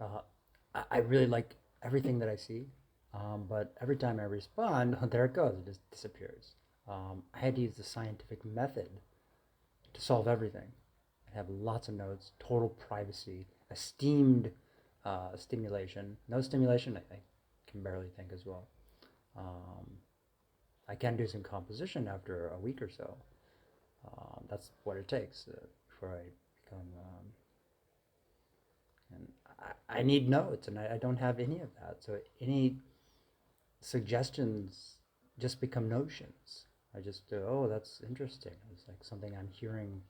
Uh, I really like everything that I see, but every time I respond, there it goes. It just disappears. I had to use the scientific method to solve everything. I have lots of notes, total privacy, esteemed stimulation. No stimulation, I can barely think as well. Um, I can do some composition after a week or so. That's what it takes before I become. And I need notes, and I don't have any of that. So any suggestions just become notions. I just do, oh, that's interesting. It's like something I'm hearing,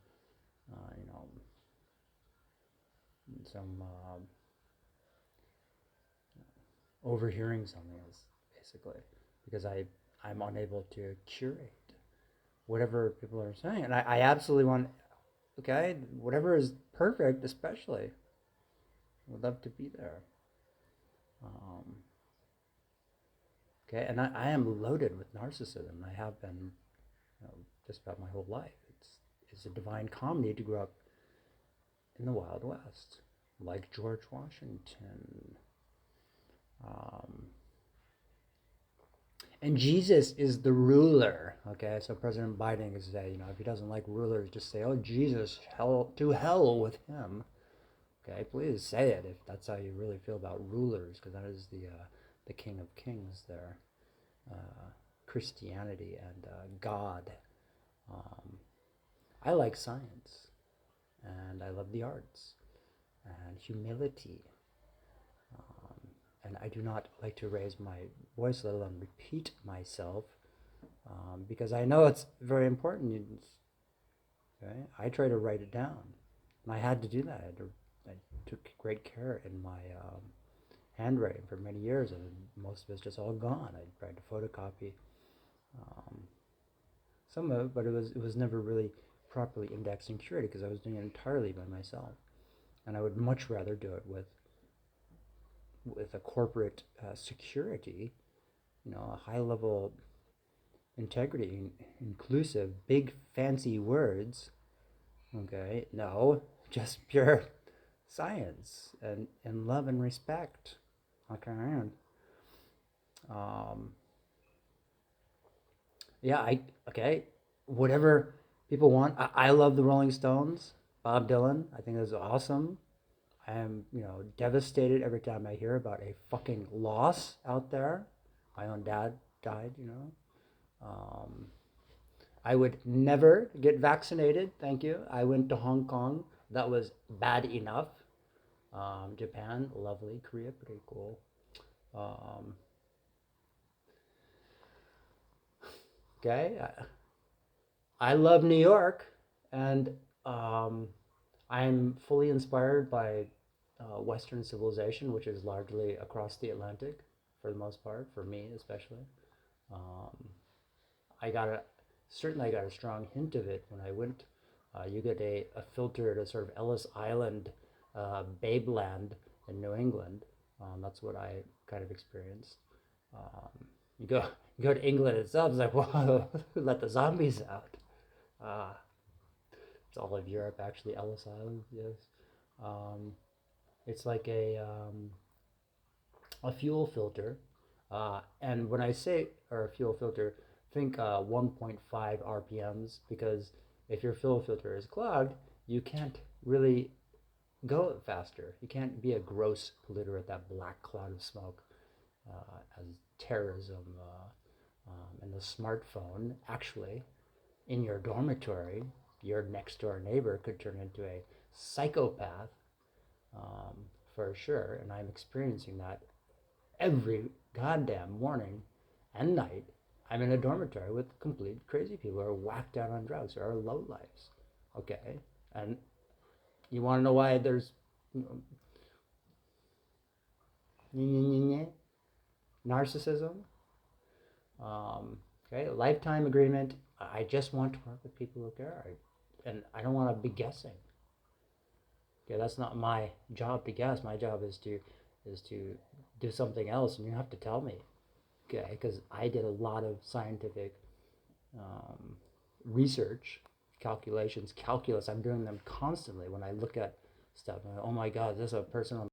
uh, you know, some overhearing something else, basically, because I'm unable to curate whatever people are saying, and I absolutely want, okay, whatever is perfect, especially, would love to be there. Um, okay, and I am loaded with narcissism. I have been, just about my whole life. It's a divine comedy to grow up in the Wild West, like George Washington. Um, and Jesus is the ruler. Okay, so President Biden can say, if he doesn't like rulers, just say, "Oh, Jesus, hell to hell with him." Okay, please say it if that's how you really feel about rulers, because that is the King of Kings there, uh, Christianity and God. Um, I like science, and I love the arts and humility. And I do not like to raise my voice, let alone repeat myself, because I know it's very important. Okay? I try to write it down, and I had to do that. I took great care in my handwriting for many years, and most of it's just all gone. I tried to photocopy um, some of it, but it was never really properly indexed and curated because I was doing it entirely by myself, and I would much rather do it with a corporate security, a high level integrity, inclusive, big fancy words. Okay, no, just pure science and love and respect. Okay, and um, yeah, okay, whatever people want. I love the Rolling Stones, Bob Dylan. I think that's awesome. I am, devastated every time I hear about a fucking loss out there. My own dad died. Um, I would never get vaccinated. Thank you. I went to Hong Kong. That was bad enough. Japan, lovely. Korea, pretty cool. Um, okay. I love New York, and um, I'm fully inspired by Western civilization, which is largely across the Atlantic for the most part, for me especially. Um, I got a Certainly I got a strong hint of it when I went. You get a filter to sort of Ellis Island, Babeland in New England. That's what I kind of experienced. Um, you go you go to England itself. It's like, whoa, let the zombies out. Uh, it's all of Europe actually. Ellis Island, yes. Um, it's like a fuel filter. And when I say, or a fuel filter, think 1.5 RPMs, because if your fuel filter is clogged, you can't really go faster. You can't be a gross polluter at that black cloud of smoke as terrorism and the smartphone. Actually, in your dormitory, your next door neighbor could turn into a psychopath um, for sure. And I'm experiencing that every goddamn morning and night. I'm in a dormitory with complete crazy people who are whacked out on drugs or are low lives. Okay, and you want to know why there's you know, narcissism? Okay, lifetime agreement. I just want to work with people who care, and I don't want to be guessing. Okay, that's not my job to guess. My job is to do something else, and you have to tell me. Okay, because I did a lot of scientific um, research, calculations, calculus. I'm doing them constantly when I look at stuff. Oh my God, this is a person on